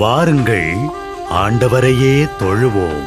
வாருங்கள், ஆண்டவரையே தொழுவோம்.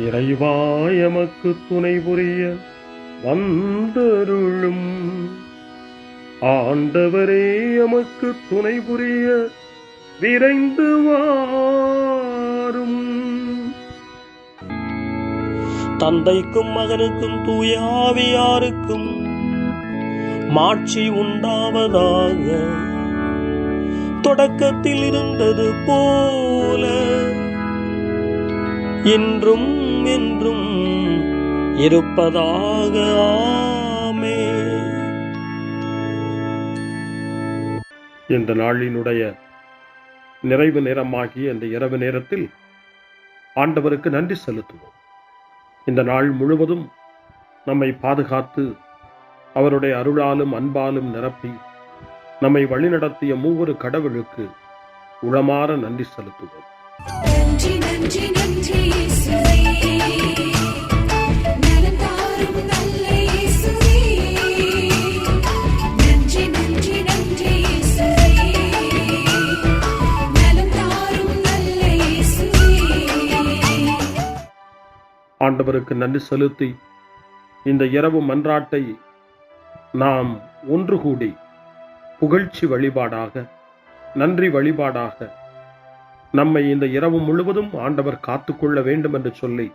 இறைவா எமக்கு துணை புரிய வந்தருளும். ஆண்டவரே எமக்கு துணை புரிய விரைந்து வாரும். தந்தைக்கும் மகனுக்கும் தூய ஆவியாருக்கும் மாட்சி உண்டாவதாக. தொடக்கத்தில் இருந்தது போல இன்றும் என்றும் இருப்பதாக. ஆமென். இந்த நாளினுடைய நிறைவு நேரமாகிய இந்த இரவு நேரத்தில் ஆண்டவருக்கு நன்றி செலுத்துவோம். இந்த நாள் முழுவதும் நம்மை பாதுகாத்து அவருடைய அருளாலும் அன்பாலும் நிரப்பி நம்மை வழிநடத்திய மூவொரு கடவுளுக்கு உளமாற நன்றி செலுத்துவோம். நன்றி நன்றி நன்றி இயேசுவே, நலம் தாரும் நல்ல இயேசுவே. நன்றி நன்றி நன்றி இயேசுவே, நலம் தாரும் நல்ல இயேசுவே. ஆண்டவருக்கு நன்றி செலுத்தி இந்த இரவு மன்றாட்டை நாம் ஒன்று கூடி புகழ்ச்சி வழிபாடாக, நன்றி வழிபாடாக நம்மை இந்த இரவு முழுவதும் ஆண்டவர் காத்துக்கொள்ள வேண்டும் என்று சொல்லி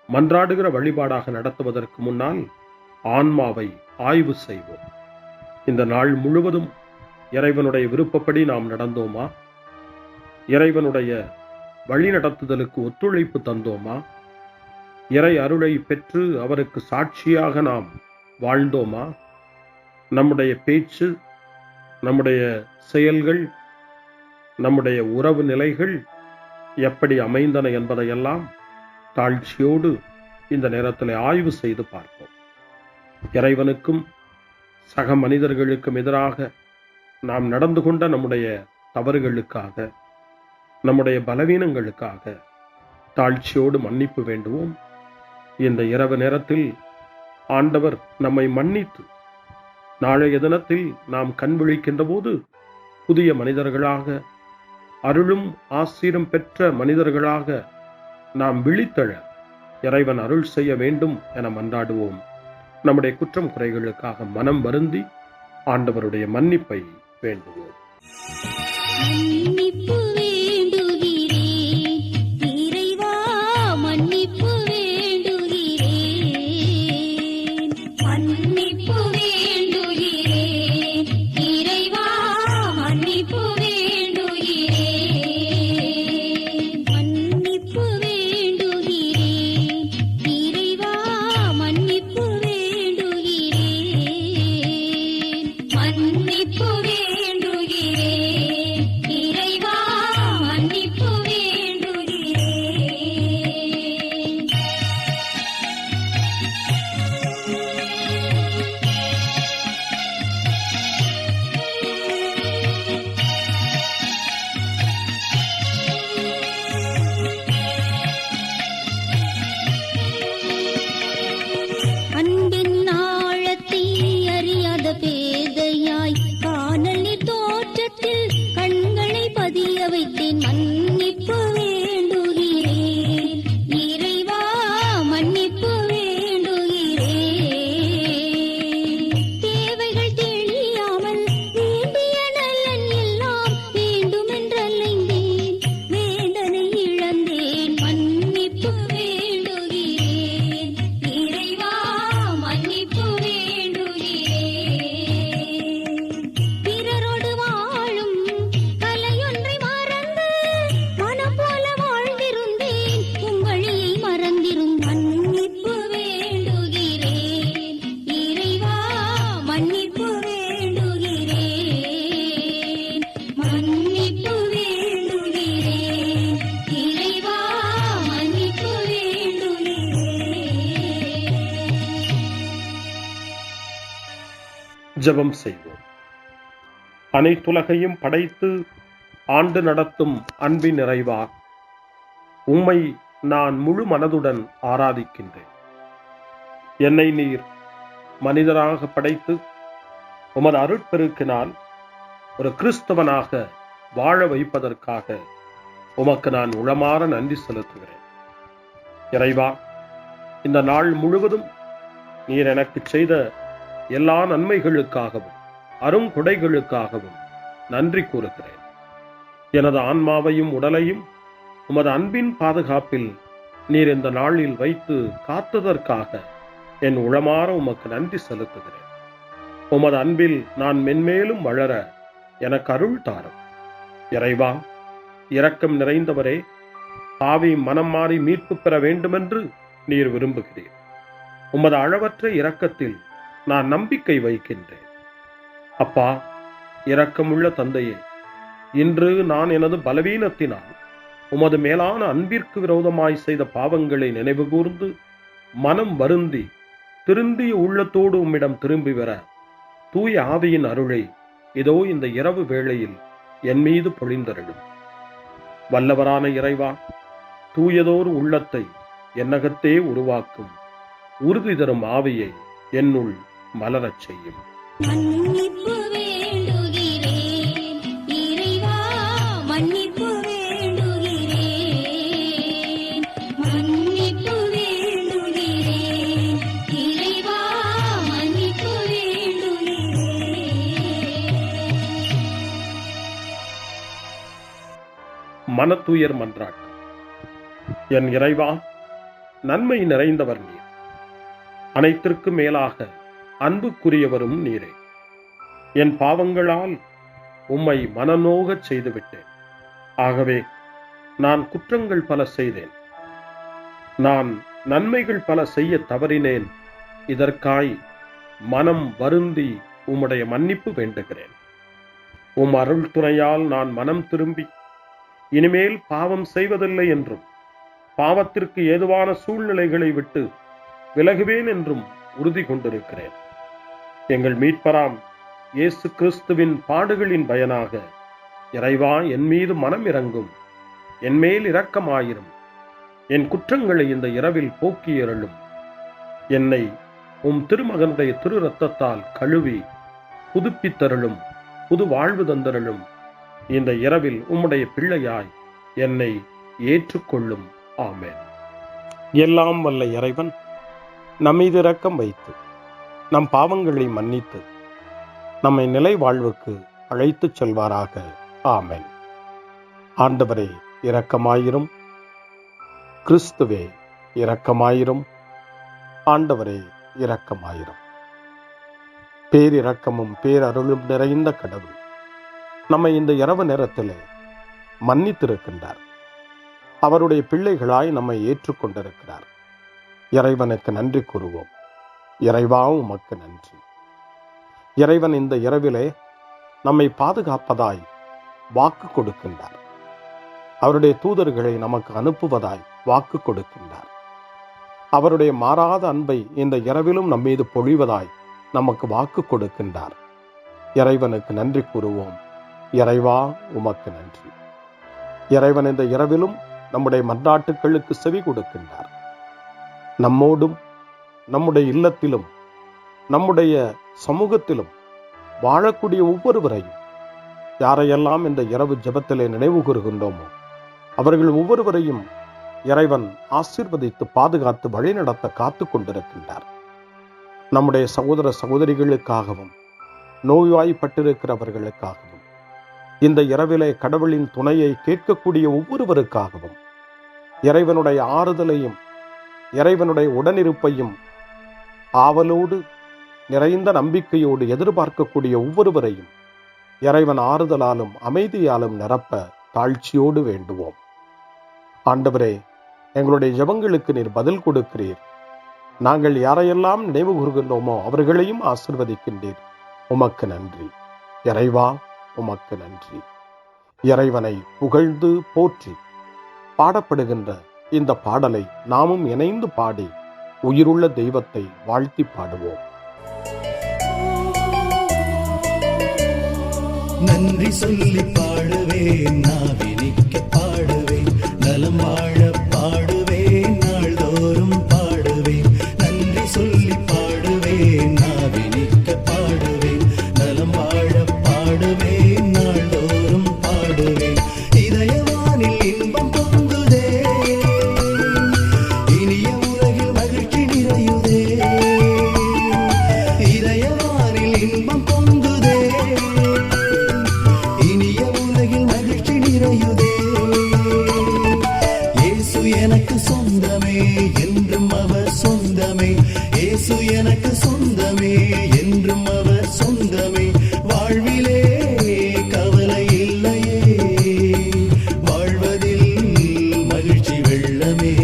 மன்றாடுகிற வழிபாடாக நடத்துவதற்கு முன்னால் ஆன்மாவை ஆய்வு செய்வோம். இந்த நாள் முழுவதும் இறைவனுடைய விருப்பப்படி நாம் நடந்தோமா? இறைவனுடைய வழி நடத்துதலுக்கு ஒத்துழைப்பு தந்தோமா? இறை அருளை பெற்று அவருக்கு சாட்சியாக நாம் வாழ்ந்தோமா? நம்முடைய பேச்சு, நம்முடைய செயல்கள், நம்முடைய உறவு நிலைகள் எப்படி அமைந்தன என்பதையெல்லாம் தாழ்ச்சியோடு இந்த நேரத்தில் ஆய்வு செய்து பார்ப்போம். இறைவனுக்கும் சக மனிதர்களுக்கும் எதிராக நாம் நடந்து கொண்ட நம்முடைய தவறுகளுக்காக, நம்முடைய பலவீனங்களுக்காக தாழ்ச்சியோடு மன்னிப்பு வேண்டுவோம். இந்த இரவு நேரத்தில் ஆண்டவர் நம்மை மன்னித்து நாளைய தினத்தில் நாம் கண் விழிக்கின்ற போது புதிய மனிதர்களாக, அருளும் ஆசீரும் பெற்ற மனிதர்களாக நாம் விழித்தெழ இறைவன் அருள் செய்ய வேண்டும் என மன்றாடுவோம். நம்முடைய குற்றம் குறைகளுக்காக மனம் வருந்தி ஆண்டவருடைய மன்னிப்பை வேண்டுவோம். மன்னிப்பு வேண்டுகிறேன் இறைவா, மன்னிப்பு வேண்டுகிறேன். மன்னிப்பு வேண்டுகிறேன் இறைவா, மன்னிப்பு வேண்டுகிறேன். மன்னிப்பு வேண்டுகிறேன் இறைவா மன்னிப்பு வேண்டுகிறேன் தேவைகள் தெரியாமல் வேண்டிய நலன் எல்லாம் வேண்டுமென்றலைந்தேன் வேதனை இழந்தேன் மன்னிப்பு வேண்டுகிறேன் இறைவா மன்னிப்பு வேண்டுகிறேன் பிறரோடு வாழும் கலையொன்றை மறந்து மனம் போல வாழ்ந்திருந்தேன் உங்களியை மறந்திரும் மன்னிப்பு வேண்டுகிறேன் இறைவா மன்னிப்பு வேண்டுகிறேன் மன்னிப்பு வேண்டுகிறேன் இறைவா மன்னிப்பு வேண்டுகிறேன். ஜெபம் செய்வோம். அனைத்துலகையும் படைத்து ஆண்டு நடத்தும் அன்பின் நிறைவா, உம்மை நான் முழு மனதுடன் ஆராதிக்கின்றேன். என்னை நீர் மனிதராக படைத்து உமது அருட்பெருக்கினால் ஒரு கிறிஸ்தவனாக வாழ வைப்பதற்காக உமக்கு நான் உளமாற நன்றி செலுத்துகிறேன். இறைவா, இந்த நாள் முழுவதும் நீர் எனக்கு செய்த எல்லா நன்மைகளுக்காகவும் அருங்கொடைகளுக்காகவும் நன்றி கூறுகிறேன். எனது ஆன்மாவையும் உடலையும் உமது அன்பின் பாதுகாப்பில் நீர் இந்த நாளில் வைத்து காத்ததற்காக என் உளமாற உமக்கு நன்றி செலுத்துகிறேன். உமது அன்பில் நான் மென்மேலும் வளர எனக்கு அருள் தாரும். இறைவா, இரக்கம் நிறைந்தவரே, பாவி மனம் மாறி மீட்பு பெற வேண்டுமென்று நீர் விரும்புகிறீர். உமது அளவற்ற இரக்கத்தில் நான் நம்பிக்கை வைக்கின்றேன். அப்பா, இரக்கமுள்ள தந்தையே, இன்று நான் எனது பலவீனத்தினால் உமது மேலான அன்பிற்கு விரோதமாய் செய்த பாவங்களை நினைவு கூர்ந்து மனம் வருந்தி திருந்திய உள்ளத்தோடு உம்மிடம் திரும்பி வர தூய ஆவியின் அருளை இதோ இந்த இரவு வேளையில் என் மீது பொழிந்தருளும். வல்லவரான இறைவா, தூயதோர் உள்ளத்தை என்னகத்தே உருவாக்கும் உறுதி தரும் ஆவியை என்னுள் மலரச் செய்யும். மன்னிப்பு வேண்டுகிறேன் இறைவா மன்னிப்பு வேண்டுகிறேன் மன்னிப்பு வேண்டுகிறேன் இறைவா மன்னிப்பு வேண்டுகிறேன். மனத்துயர் மன்றாட்டு. என் இறைவா, நன்மை நிறைந்தவர் நீர், அனைத்திற்கு மேலாக அன்புக்குரியவரும் நீரே. என் பாவங்களால் உம்மை மனநோகச் செய்துவிட்டேன். ஆகவே நான் குற்றங்கள் பல செய்தேன். நான் நன்மைகள் பல செய்ய தவறினேன். இதற்காய் மனம் வருந்தி உம்முடைய மன்னிப்பு வேண்டுகிறேன். உம் அருள் துணையால் நான் மனம் திரும்பி இனிமேல் பாவம் செய்வதில்லை என்றும் பாவத்திற்கு ஏதுவான சூழ்நிலைகளை விட்டு விலகுவேன் என்றும் உறுதி கொண்டிருக்கிறேன். எங்கள் மீட்பராம் இயேசு கிறிஸ்துவின் பாடுகளின் பயனாக இறைவா, என் மீது மனம் இறங்கும், என் மேல் இரக்கமாயிரும். என் குற்றங்களை இந்த இரவில் போக்கி அருளும். என்னை உம் திருமகனுடைய திரு இரத்தத்தால் கழுவி புதுப்பித்தருளும், புது வாழ்வு தந்தருளும். இந்த இரவில் உம்முடைய பிள்ளையாய் என்னை ஏற்றுக்கொள்ளும். ஆமென். எல்லாம் வல்ல இறைவன் நம்மீது இரக்கம் வைத்து நம் பாவங்களை மன்னித்து நம்மை நிலை வாழ்வுக்கு அழைத்துச் செல்வாராக. ஆமென். ஆண்டவரே இரக்கமாயிரும். கிறிஸ்துவே இரக்கமாயிரும். ஆண்டவரே இரக்கமாயிரும். பேரிரக்கமும் பேரருளும் நிறைந்த கடவுள் நம்மை இந்த இரவு நேரத்திலே மன்னித்திருக்கின்றார். அவருடைய பிள்ளைகளாய் நம்மை ஏற்றுக்கொண்டிருக்கிறார். இறைவனுக்கு நன்றி கூறுவோம். இறைவா, உமக்கு நன்றி. இறைவன் இந்த இரவிலே நம்மை பாதுகாப்பதாய் வாக்கு கொடுக்கின்றார். அவருடைய தூதர்களை நமக்கு அனுப்புவதாய் வாக்கு கொடுக்கின்றார். அவருடைய மாறாத அன்பை இந்த இரவிலும் நம்மீது பொழிவதாய் நமக்கு வாக்கு கொடுக்கின்றார். இறைவனுக்கு நன்றி கூறுவோம். இறைவா, உமக்கு நன்றி. இறைவன் இந்த இரவிலும் நம்முடைய மன்றாட்டுக்களுக்கு செவி கொடுக்கின்றார். நம்மோடும் நம்முடைய இல்லத்திலும் நம்முடைய சமூகத்திலும் வாழக்கூடிய ஒவ்வொருவரையும் யாரையெல்லாம் இந்த இரவு ஜெபத்திலே நினைவு கூறுகின்றோமோ அவர்கள் ஒவ்வொருவரையும் இறைவன் ஆசீர்வதித்து பாதுகாத்து வழிநடத்த காத்து கொண்டிருக்கின்றார். நம்முடைய சகோதர சகோதரிகளுக்காகவும் நோய்வாய்ப்பட்டிருக்கிறவர்களுக்காகவும் இந்த இரவிலே கடவுளின் துணையை கேட்கக்கூடிய ஒவ்வொருவருக்காகவும் இறைவனுடைய ஆறுதலையும் இறைவனுடைய உடனிருப்பையும் ஆவலோடு நிறைந்த நம்பிக்கையோடு எதிர்பார்க்கக்கூடிய ஒவ்வொருவரையும் இறைவன் ஆறுதலாலும் அமைதியாலும் நிரப்ப தாழ்ச்சியோடு வேண்டுவோம். ஆண்டவரே, எங்களுடைய ஜெபங்களுக்கு நீர் பதில் கொடுக்கிறீர். நாங்கள் யாரையெல்லாம் நினைவு கூறுகின்றோமோ அவர்களையும் ஆசீர்வதிக்கின்றீர். உமக்கு நன்றி. இறைவா, உமக்கு நன்றி. இறைவனை புகழ்ந்து போற்றி பாடப்படுகின்ற இந்த பாடலை நாமும் இணைந்து பாடி உயிருள்ள தெய்வத்தை வாழ்த்தி பாடுவோம். நன்றி சொல்லி பாடுவேன், நாவினிக்க பாடுவேன், நலம் வாழ பாடுவேன், நாள்தோறும் பாடுவேன். நன்றி சொல்லி பாடுவேன், நாவினிக்க பாடுவேன், நலம் வாழ பாடுவேன், நாள்தோறும் பாடுவேன். இதயவானில் இன்பம் பொங்குதே, இனிய உலகில் மகிழ்ச்சி நிறையுதே. இதயவானில் இன்பம் பொங்குதே, இனிய உலகில் மகிழ்ச்சி நிறையுதே. இயேசு எனக்கு சொந்தமே, என்றும் அவர் சொந்தமே. இயேசு எனக்கு சொந்தமே, என்றும் அவர் சொந்தமே. வாழ்விலே கவலை இல்லையே, வாழ்வதில் மகிழ்ச்சி வெள்ளமே.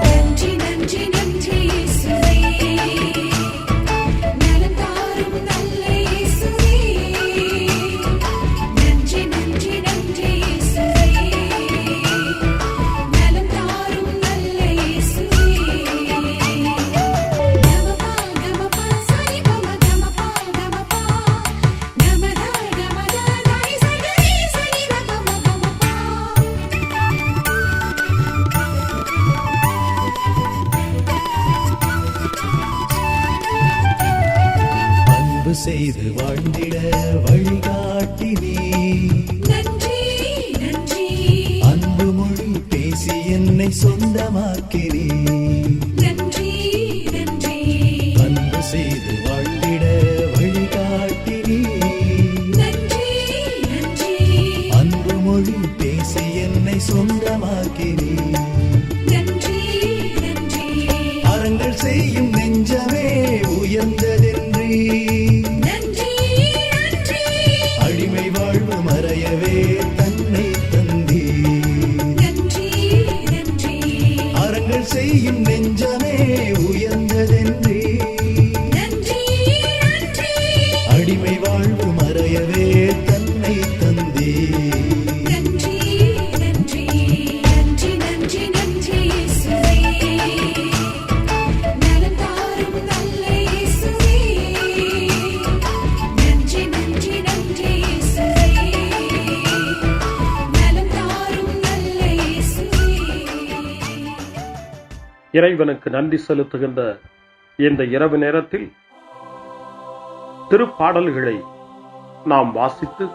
நன்றி நன்றி நன்றி இயேசுவே, நலம் தாரும் நல்ல இயேசுவே. நன்றி நன்றி நன்றி இயேசுவே, நலம் தாரும் நல்ல இயேசுவே. கமபா கமபா சரி கமபா கமபா கமதா கமதா தாய் சரி சரி கமபா. அன்பு செய்து வாழ்ந்திட வழிகாட்டி நீ, நன்றி நன்றி அன்பு மொழி பேசி என்னை சொந்தமாக்கி நீ. நன்றி நன்றி அன்பு செய்து வாழ்ந்திட வழிகாட்டி நீ, நன்றி நன்றி அன்பு மொழி பேசி என்னை சொந்தமாக்கி நீ. நன்றி நன்றி அறங்கள் செய்யும் நெஞ்சமே உயர்ந்ததென்றி, நன்றி நன்றி அடிமை வாழ்வு மறையவே தன்னை தந்தி. நன்றி நன்றி அறங்கள் செய்யும் நெஞ்சமே உயர்ந்ததென்றி, நன்றி நன்றி அடிமை வாழ்வு மறையவே தன்னை தந்தி. நன்றி நன்றி நன்றி நன்றி நன்றி இயேசுவே, நலம் தாரும் நல்ல இயேசுவே. நன்றி நன்றி நன்றி இயேசுவே, நலம் தாரும் நல்ல இயேசுவே. இறைவனுக்கு நன்றி செலுத்துகின்ற இந்த இரவு நேரத்தில் திருப்பாடல்களை நாம் வாசித்து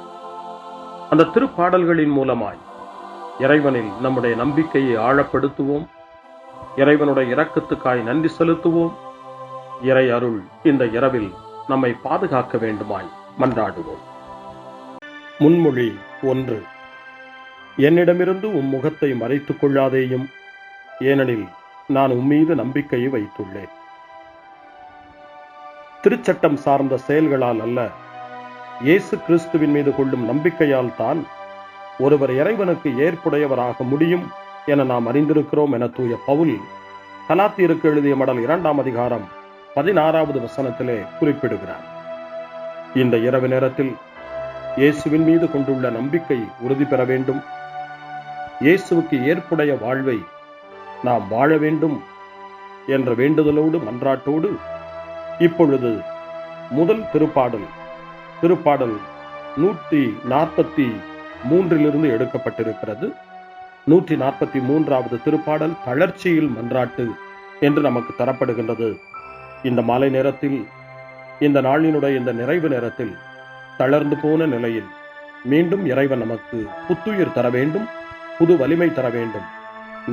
அந்த திருப்பாடல்களின் மூலமாய் இறைவனில் நம்முடைய நம்பிக்கையை ஆழப்படுத்துவோம். இறைவனுடைய இரக்கத்துக்காய் நன்றி செலுத்துவோம். இறை அருள் இந்த இரவில் நம்மை பாதுகாக்க வேண்டுமாய் மன்றாடுவோம். முன்மொழி 1. என்னிடமிருந்து உம் முகத்தை மறைத்துக் கொள்ளாதேயும், ஏனெனில் நான் உம்மீது நம்பிக்கையை வைத்துள்ளேன். திருச்சட்டம் சார்ந்த செயல்களால் அல்ல, இயேசு கிறிஸ்துவின் மீது கொள்ளும் நம்பிக்கையால் தான் ஒருவர் இறைவனுக்கு ஏற்புடையவராக முடியும் என நாம் அறிந்திருக்கிறோம் என தூய பவுல் கலாத்தியருக்கு எழுதிய மடல் 2ஆம் அதிகாரம் 16வது வசனத்திலே குறிப்பிடுகிறார். இந்த இரவு நேரத்தில் இயேசுவின் மீது கொண்டுள்ள நம்பிக்கை உறுதி பெற வேண்டும். இயேசுவுக்கு ஏற்புடைய வாழ்வை நாம் வாழ வேண்டும் என்ற வேண்டுதலோடு மன்றாட்டோடு இப்பொழுது முதல் திருப்பாடல் 143 எடுக்கப்பட்டிருக்கிறது. 143வது திருப்பாடல் தளர்ச்சியில் மன்றாட்டு என்று நமக்கு தரப்படுகின்றது. இந்த மாலை நேரத்தில், இந்த நாளினுடைய இந்த நிறைவு நேரத்தில் தளர்ந்து போன நிலையில் மீண்டும் இறைவன் நமக்கு புத்துயிர் தர வேண்டும், புது வலிமை தர வேண்டும்.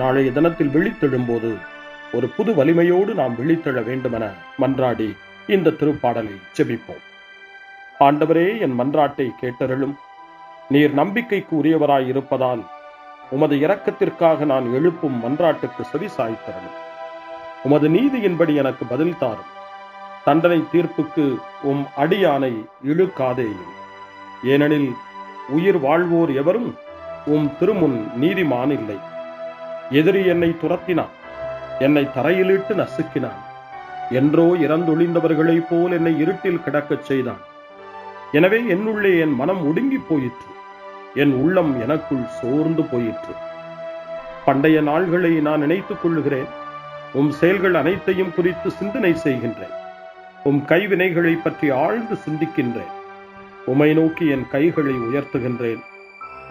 நாளைய தினத்தில் விழித்தெழும்போது ஒரு புது வலிமையோடு நாம் விழித்தெழ வேண்டுமென மன்றாடி இந்த திருப்பாடலை ஜெபிப்போம். ஆண்டவரே, என் மன்றாட்டை கேட்டருளும். நீர் நம்பிக்கைக்கு உரியவராய் இருப்பதால் உமது இரக்கத்திற்காக நான் எழுப்பும் மன்றாட்டுக்கு செவி சாய்த்தருளும். உமது நீதியின்படி எனக்கு பதில் தாரும். தண்டனை தீர்ப்புக்கு அடியானை இழுக்காதேயும். ஏனெனில் உயிர் வாழ்வோர் எவரும் திருமுன் நீதிமான் இல்லை. எதிரி என்னை துரத்தினான், என்னை தரையிலிட்டு நசுக்கினான். என்றோ இறந்தொழிந்தவர்களைப் போல் என்னை இருட்டில் கிடக்கச் செய்தான். எனவே என்னுள்ளே என் மனம் ஒடுங்கி போயிற்று, என் உள்ளம் எனக்குள் சோர்ந்து போயிற்று. பண்டைய நாள்களை நான் நினைத்துக் கொள்ளுகிறேன். செயல்கள் அனைத்தையும் குறித்து சிந்தனை செய்கின்றேன். கைவினைகளை பற்றி ஆழ்ந்து சிந்திக்கின்றேன். உம்மை நோக்கி என் கைகளை உயர்த்துகின்றேன்.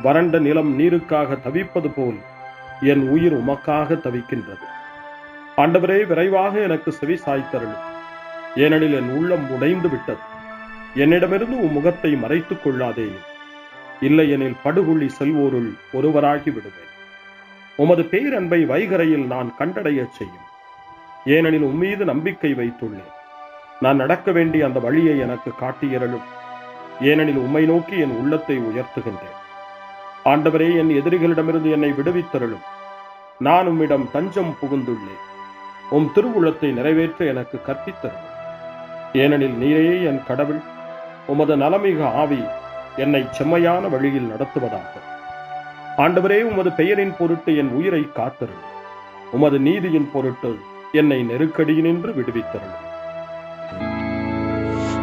வறண்ட நிலம் நீருக்காக தவிப்பது போல் என் உயிர் உமக்காக தவிக்கின்றது. ஆண்டவரே, விரைவாக எனக்கு செவி சாய்த்தருளும். ஏனெனில் என் உள்ளம் உடைந்து விட்டது. என்னிடமிருந்து முகத்தை மறைத்துக் கொள்ளாதேயும். இல்லையெனில் படுகொள்ளி செல்வோருள் ஒருவராகி விடுவேன். உமது பேரன்பை வைகரையில் நான் கண்டடைய செய்யும். ஏனெனில் உம்மீது நம்பிக்கை வைத்துள்ளேன். நான் நடக்க வேண்டிய அந்த வழியை எனக்கு காட்டியருளும். ஏனெனில் உம்மை நோக்கி என் உள்ளத்தை உயர்த்துகின்றேன். ஆண்டவரே, என் எதிரிகளிடமிருந்து என்னை விடுவித்தருளும். நான் உம்மிடம் தஞ்சம் புகுந்துள்ளேன். திருவுளத்தை நிறைவேற்ற எனக்கு கற்பித்தருளும். ஏனெனில் நீரே என் கடவுள். உமது நலமிக ஆவி என்னை செம்மையான வழியில் நடத்துவதாக. ஆண்டவரே, உமது பெயரின் பொருட்டு என் உயிரை காத்தருளும். உமது நீதியின் பொருட்டு என்னை நெருக்கடியினின்று விடுவித்தருளும்.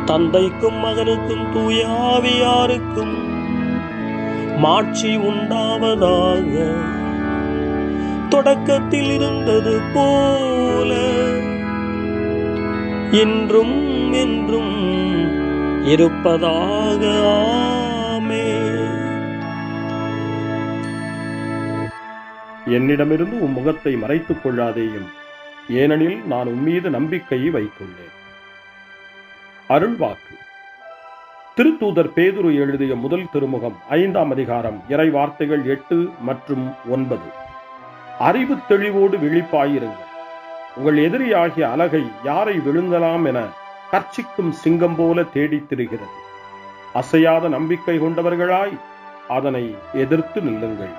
தந்தைக்கும் மகனுக்கும் தூய ஆவியாருக்கும் மாட்சி உண்டாவதாக. தொடக்கத்தில் இருந்தது போல இன்றும் என்றும் இருப்பதாக. ஆமென். என்னிடமிருந்து முகத்தை மறைத்துக் கொள்ளாதேயும். ஏனெனில் நான் உம்மீது நம்பிக்கையை வைத்துள்ளேன். அருள்வாக்கு. திருத்தூதர் பேதுரு எழுதிய முதல் திருமுகம் 5ஆம் அதிகாரம் இறை வார்த்தைகள் 8 மற்றும் 9. அறிவு தெளிவோடு விழிப்பாயிருங்கள். உங்கள் எதிரியாகிய அலகை யாரை விழுங்கலாம் என கர்ச்சிக்கும் சிங்கம் போல தேடித் திரிகிறது. அசையாத நம்பிக்கை கொண்டவர்களாய் அதனை எதிர்த்து நில்லுங்கள்.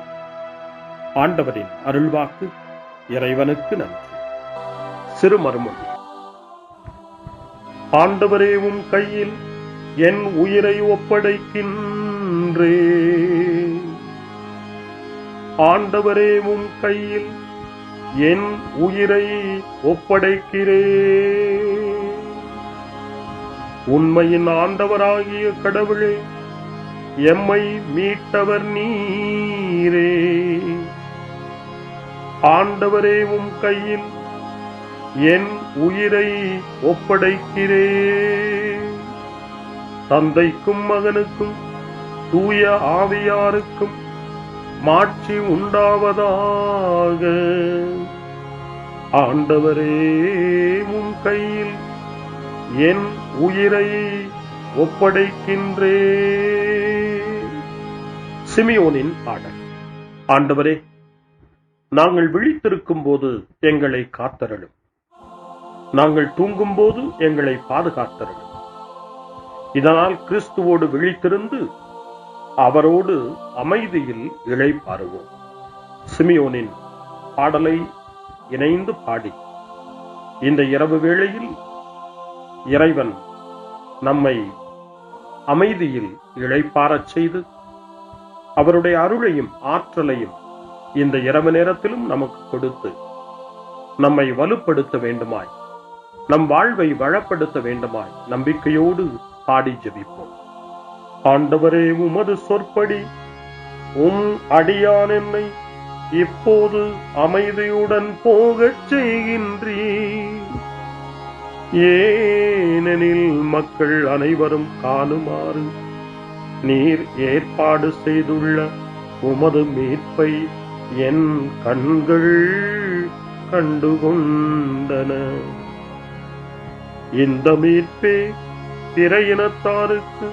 ஆண்டவரின் அருள்வாக்கு. இறைவனுக்கு நன்றி. சிறுமறுமொழி. ஆண்டவரே, உம் கையில் என் உயிரை ஒப்படைக்கின்றேன். ஆண்டவரே, உம் கையில் என் உயிரை ஒப்படைக்கிறேன். உண்மையின் ஆண்டவராகிய கடவுளே, எம்மை மீட்டவர் நீரே. ஆண்டவரே, உம் கையில் என் உயிரை ஒப்படைக்கிறேன். தந்தைக்கும் மகனுக்கும் தூய ஆவியாருக்கும் மாட்சி உண்டாவதாக. ஆண்டவரே, உம் கையில் என் உயிரை ஒப்படைக்கின்றேன். சிமியோனின் பாடல். ஆண்டவரே, நாங்கள் விழித்திருக்கும் போது எங்களை காத்தருளும். நாங்கள் தூங்கும் போது எங்களை பாதுகாத்தருளும். இதனால் கிறிஸ்துவோடு விழித்திருந்து அவரோடு அமைதியில் இளைப்பாறுவோம். சிமியோனின் பாடலை இணைந்து பாடி இந்த இரவு வேளையில் இறைவன் நம்மை அமைதியில் இளைப்பாறச் செய்து அவருடைய அருளையும் ஆற்றலையும் இந்த இரவு நேரத்திலும் நமக்கு கொடுத்து நம்மை வலுப்படுத்த வேண்டுமாய், நம் வாழ்வை வளப்படுத்த வேண்டுமாய் நம்பிக்கையோடு பாடி ஜெபிப்போம். ஆண்டவரே, உமது சொற்படி உம் அடியான் என்னை இப்போது அமைதியுடன் போகச் செய்கின்றீர். ஏனெனில் மக்கள் அனைவரும் காணுமாறு நீர் ஏற்பாடு செய்துள்ள உமது மீட்பை என் கண்கள் கண்டுகொண்டன. இந்த மீட்பே பிற இனத்தாருக்கு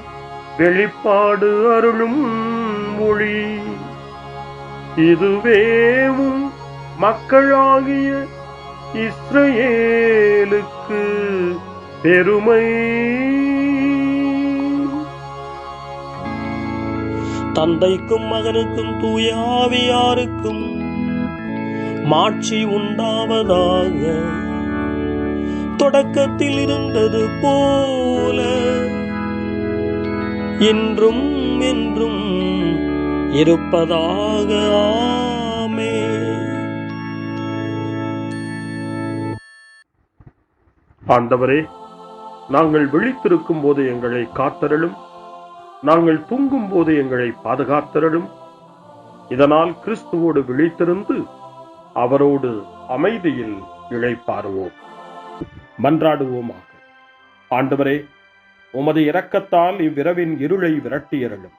வெளிப்பாடு அருளும் மொழி. இதுவேவும் மக்களாகிய இஸ்ரவேலுக்கு பெருமை. தந்தைக்கும் மகனுக்கும் தூய ஆவியாருக்கும் மாட்சி உண்டாவதாக. தொடக்கத்தில் இருந்தது போல இன்றும் என்றும் இருப்பதாக. ஆமென். ஆண்டவரே, நாங்கள் விழித்திருக்கும் போது எங்களை காத்தருளும், நாங்கள் தூங்கும் போது எங்களை பாதுகாத்தருளும். இதனால் கிறிஸ்துவோடு விழித்திருந்து அவரோடு அமைதியில் இளைப்பாறுவோம். மன்றாடுவோமாக. ஆண்டவரே, உமது இரக்கத்தால் இவ்விரவின் இருளை விரட்டியருளும்.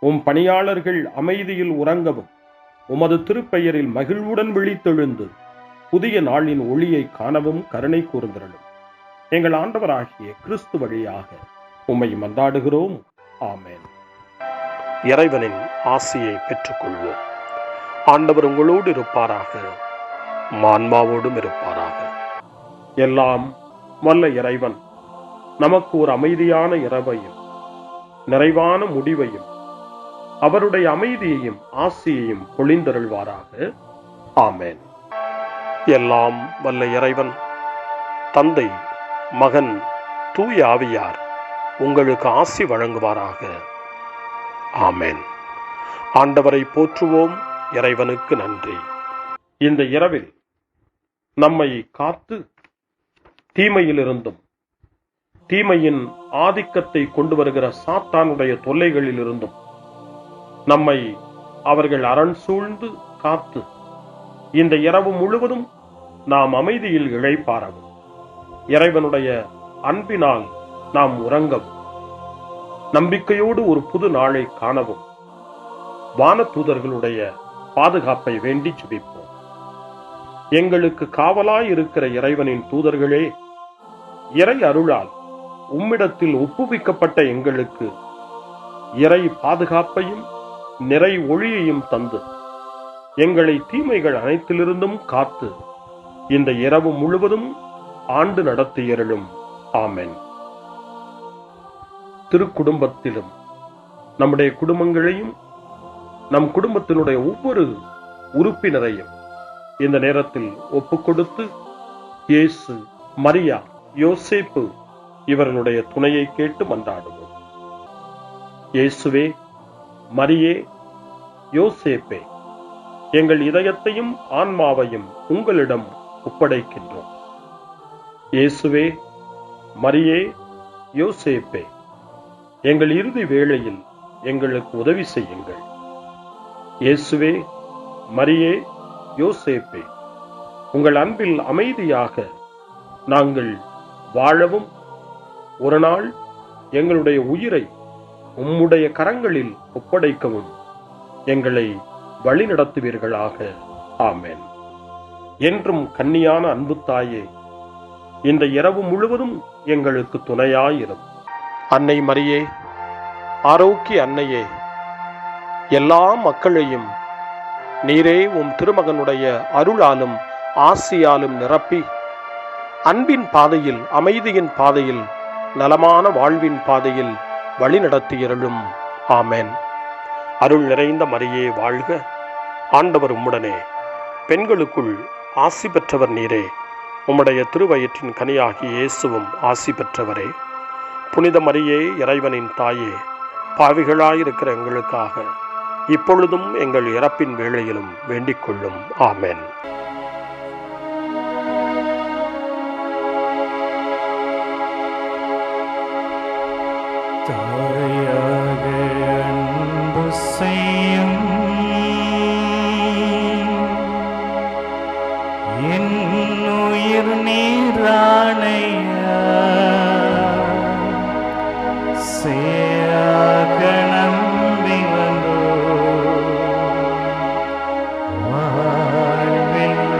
உம் பணியாளர்கள் அமைதியில் உறங்கவும் உமது திருப்பெயரில் மகிழ்வுடன் விழித்தெழுந்து புதிய நாளின் ஒளியை காணவும் கருணை கூர்ந்தருளும். எங்கள் ஆண்டவராகிய கிறிஸ்து வழியாக உம்மை மன்றாடுகிறோம். ஆமென். இறைவனின் ஆசியை பெற்றுக்கொள்வோம். ஆண்டவர் உங்களோடு இருப்பாராக, ஆன்மாவோடும் இருப்பாராக. எல்லாம் வல்ல இறைவன் நமக்கு ஒரு அமைதியான இரவையும் நிறைவான முடிவையும் அவருடைய அமைதியையும் ஆசியையும் பொழிந்தருள்வாராக. ஆமென். எல்லாம் வல்ல இறைவன் தந்தை, மகன், தூய ஆவியார் உங்களுக்கு ஆசி வழங்குவாராக. ஆமென். ஆண்டவரை போற்றுவோம். இறைவனுக்கு நன்றி. இந்த இரவில் நம்மை காத்து தீமையிலிருந்தும் தீமையின் ஆதிக்கத்தை கொண்டு வருகிற சாத்தானுடைய தொல்லைகளிலிருந்தும் நம்மை அவர்கள் அரண் சூழ்ந்து காத்து இந்த இரவு முழுவதும் நாம் அமைதியில் இளைப்பாறவும், இறைவனுடைய அன்பினால் நாம் உறங்கவும், நம்பிக்கையோடு ஒரு புது நாளை காணவும் வானதூதர்களுடைய பாதுகாப்பை வேண்டி ஜெபிப்போம். எங்களுக்கு காவலாய் இருக்கிற இறைவனின் தூதர்களே, இறை அருளால் உம்மிடத்தில் ஒப்புவிக்கப்பட்ட எங்களுக்கு இறை பாதுகாப்பையும் நிறை ஒளியையும் தந்து எங்களை தீமைகள் அனைத்திலிருந்தும் காத்து இந்த இரவு முழுவதும் ஆண்டு நடத்தியருளும். ஆமென். திருக்குடும்பத்திலும் நம்முடைய குடும்பங்களையும் நம் குடும்பத்தினுடைய ஒவ்வொரு உறுப்பினரையும் இந்த நேரத்தில் ஒப்புக்கொடுத்து இயேசு, மரியா, யோசேப்பு இவர்களுடைய துணையை கேட்டு மன்றாடுவோம். இயேசுவே, மரியே, யோசேப்பே, எங்கள் இதயத்தையும் ஆன்மாவையும் உங்களிடம் ஒப்படைக்கின்றோம். இயேசுவே, மரியே, யோசேப்பே, எங்கள் இறுதி வேளையில் எங்களுக்கு உதவி செய்யுங்கள். இயேசுவே, மரியே, யோசேப்பே, உங்கள் அன்பில் அமைதியாக நாங்கள் வாழவும் ஒரு நாள் எங்களுடைய உயிரை உம்முடைய கரங்களில் ஒப்படைக்கவும் எங்களை வழிநடத்துவீர்களாக. ஆமென். என்றும் கன்னியான அன்பு தாயே, இந்த இரவு முழுவதும் எங்களுக்கு துணையாயிரும். அன்னை மரியே, ஆரோக்கிய அன்னையே, எல்லா மக்களையும் நீரே உம் திருமகனுடைய அருளாலும் ஆசியாலும் நிரப்பி அன்பின் பாதையில், அமைதியின் பாதையில், நலமான வாழ்வின் பாதையில் வழிநடத்தியருளும். ஆமென். அருள் நிறைந்த மரியே வாழ்க. ஆண்டவர் உம்முடனே, பெண்களுக்குள் ஆசி பெற்றவர் நீரே. உம்முடைய திருவயிற்றின் கனியாகிய இயேசுவும் ஆசி பெற்றவரே. புனித மரியே, இறைவனின் தாயே, பாவிகளாயிருக்கிற எங்களுக்காக இப்பொழுதும் எங்கள் இறப்பின் வேளையிலும் வேண்டிக் கொள்ளும். ஆமென். தாயாக அன்பு செய்யும் என் உயிர் நீராணையா, சேயாக நம்பி வந்தோ வாழ்வில்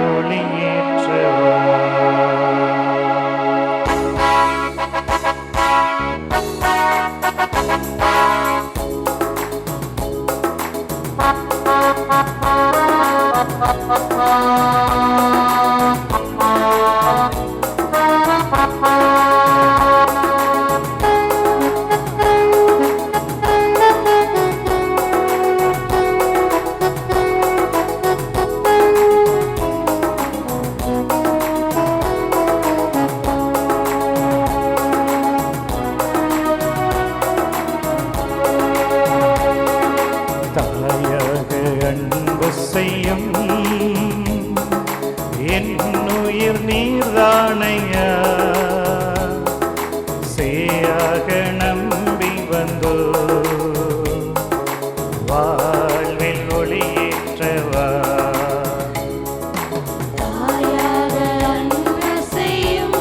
தாயாக அன்பு செய்யும் என்னுயிர் நீர்தானையா, சேயாக நம்பி வந்தோ வாழ்வில் ஒளியேற்றவா. தாயாக அன்பு செய்யும்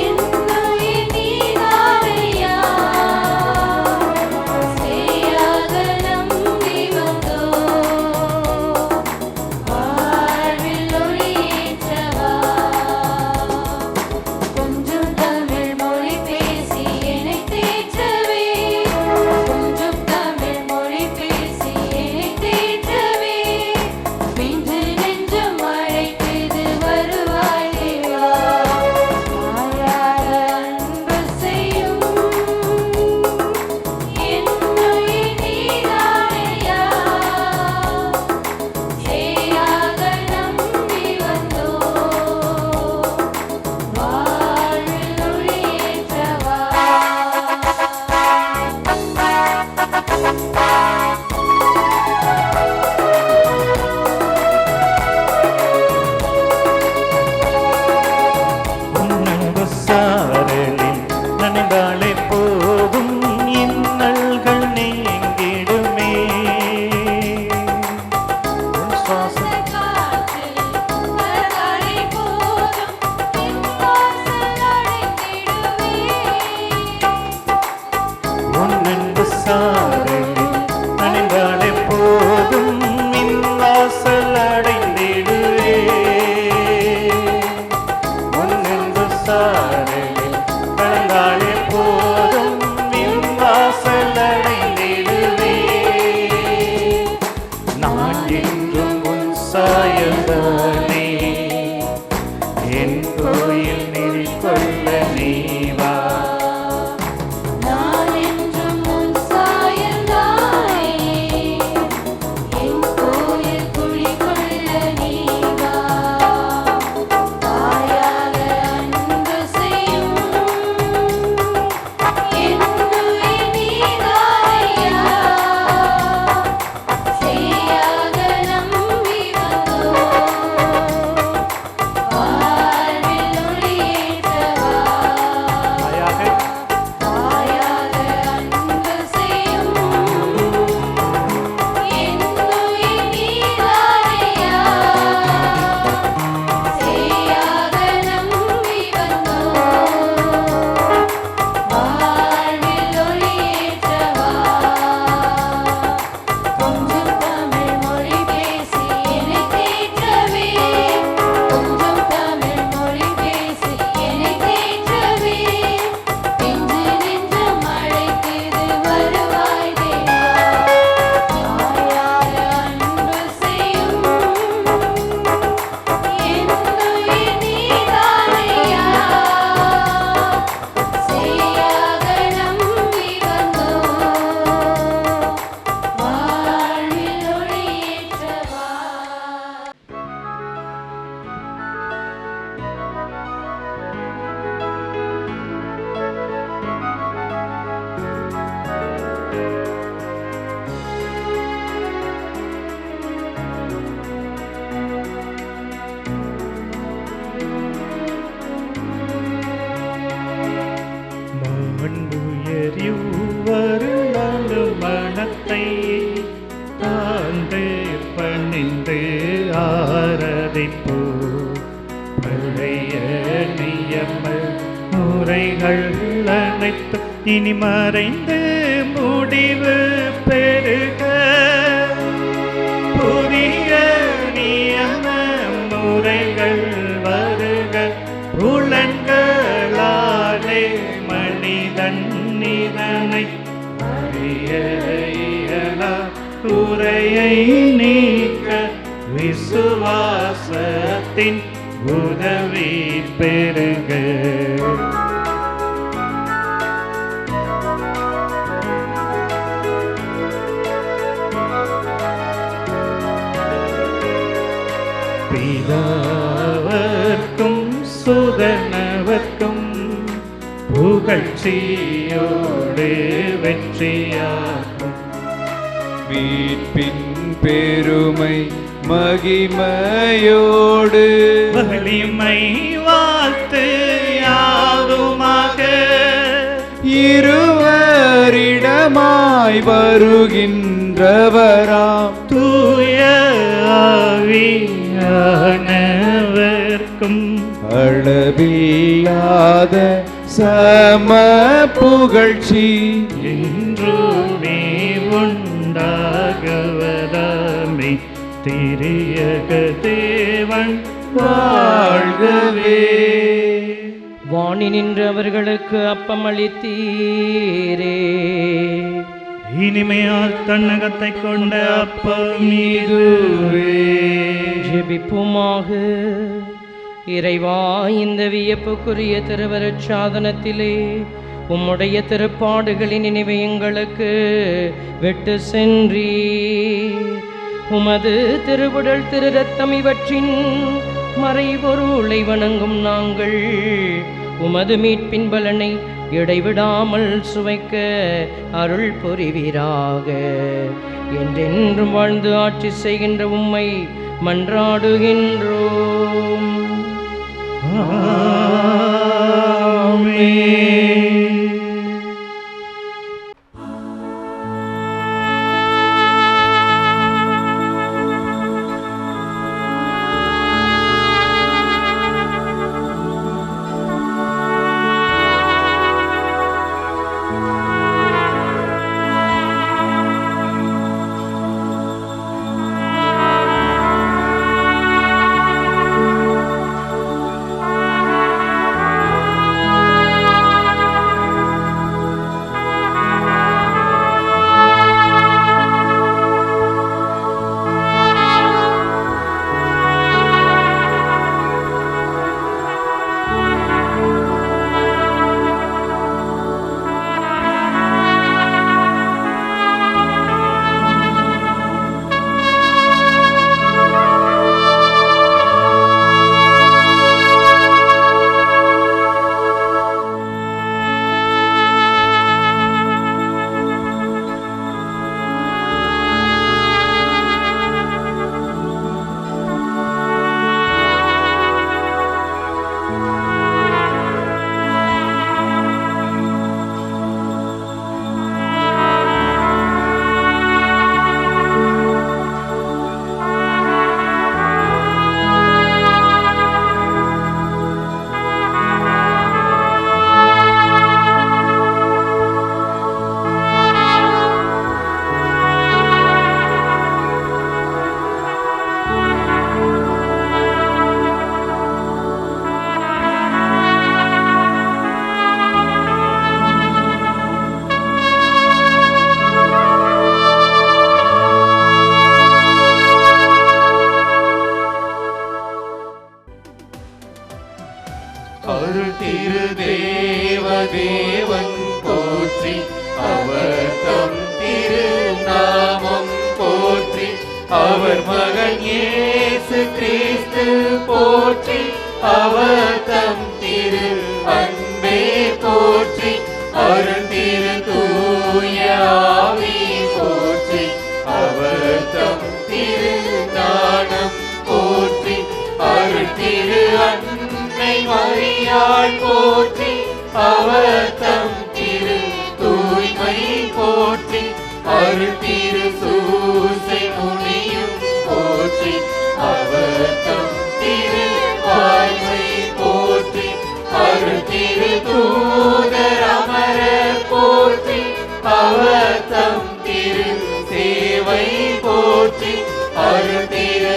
என்னுயிர் நீதானையா, சேயாக நம்பி வந்தோ வாழ்வில் ஒளியேற்றவா. கொஞ்சம் தமிழ் மொழி பேசி என்னை தேற்றவே, கொஞ்சம் தமிழ் மொழி பேசி என்னை தேற்றவே, பிஞ்சு நெஞ்சம் அழைக்குது வருவாய் தேவா. தாயாக அன்பு செய்யும் என்னுயிர் நீதானையா, சேயாக நம்பி வந்தோ வாழ்வில் ஒளியேற்றவா. உன்னன்பு சாரலில் நனைந்தாலே போதும் இன்னல்கள் நீங்கிடுமே. உன் சுவாச காற்றில் பரதாரை போதும் என் வாசல் அடைந்திடுவே. உன்னன்பு சாரலில் நனைந்தாலே போதும் வாசல் அடைந்திடுவே. உன்னன்பு சாரலில் கலந்தாலே போதும் வாசல் அடைந்திடுவே. நான் என்றும் உன் சாயல்தானே, என் கோயில் நெறி கொள்ள நீவா. நான் என்றும் உன் சாயல்தானே, என் கோயில் குடிகொள்ள நீ வா. தாயாக அன்பு செய்யும் என்னுயிர் நீதானையா, சேயாக நம்பி வந்தோ வாழ்வில் ஒளியேற்றவா. தாயாக தாயாக அன்பு செய்யும் என்னுயிர் நீதானையா, சேயாக நம்பி வந்தோ வாழ்வில் ஒளியேற்றவா. கொஞ்சம் தமிழ் மொழி பேசி என்னை தேற்றவே, கொஞ்சம் தமிழ் மொழி பேசி என்னை தேற்றவே, பிஞ்சு நெஞ்சம் அழைக்குது வருவாய் தேவா. தாயாக அன்பு செய்யும் என்னுயிர் நீதானையா, சேயாக நம்பி வந்தோ வாழ்வில் ஒளியேற்றவா. மாண்புயரிவ்வருளான மனத்தை தாழ்ந்து பணிந்து ஆராதிப்போ. பழைய நியம முறைகள் அனைத்து இனி மறைந்து முடிவு பெறுக. புதிய நியம முறைகள் வருக. புலன்களாலே மனிதன் இதனை அறிய இயலா குறையை நீக்க விசுவாசத்தின் உதவி பெறுக. பிதாவர்க்கும் சுதனவர்க்கும் புகழ்ச்சியோடு வெற்றியாகும். மீட்பின் பெருமை மகிமையோடு வலிமை வாழ்த்து யாதுமாக இருவரிடமாய் வருகின்றவராம் தூய ஆவியானவர்க்கும் அளவில்லாத சம புகழ்ச்சி என்றுமே உண்டாகவதாமே. திரியக தேவன் வாழ்கவே. வாணி நின்று அவர்களுக்கு அப்பம் அளித்தீரே. இனிமையால் தன்னகத்தை கொண்ட அப்பம் இதுவே. ஜெபிப்புமாக. இறைவா, இந்த வியப்புக்குரிய திருவருட் சாதனத்திலே உம்முடைய திருப்பாடுகளின் நினைவை எங்களுக்கு விட்டு சென்றீர். உமது திருவுடல் திரு ரத்தம் இவற்றின் மறைபொருளை வணங்கும் நாங்கள் உமது மீட்பின் பலனை இடைவிடாமல் சுவைக்க அருள் புரிவீராக. என்றென்றும் வாழ்ந்து ஆட்சி செய்கின்ற உம்மை மன்றாடுகின்றோம். அருள் திரு தேவன் போற்றி, அவர் தம் திரு நாமம் போற்றி, அவர் மகன் இயேசு கிறிஸ்து போற்றி, அவர் தம் திரு அன்பே போற்றி, அருள் திரு தூய ஆவி போற்றி, அவர் தம் திரு ஞானம் போற்றி, அருள் திரு அன்னை மரியாள் போற்றி, அவர் தம் திரு தூய்மை போற்றி, அருள் திரு சூசை முனியும் போற்றி, அவர் தம் திரு வாய்மை போற்றி, அருள் திரு தூதர் அமரர் போற்றி, அவர் தம் திரு சேவை போற்றி, அருள் திரு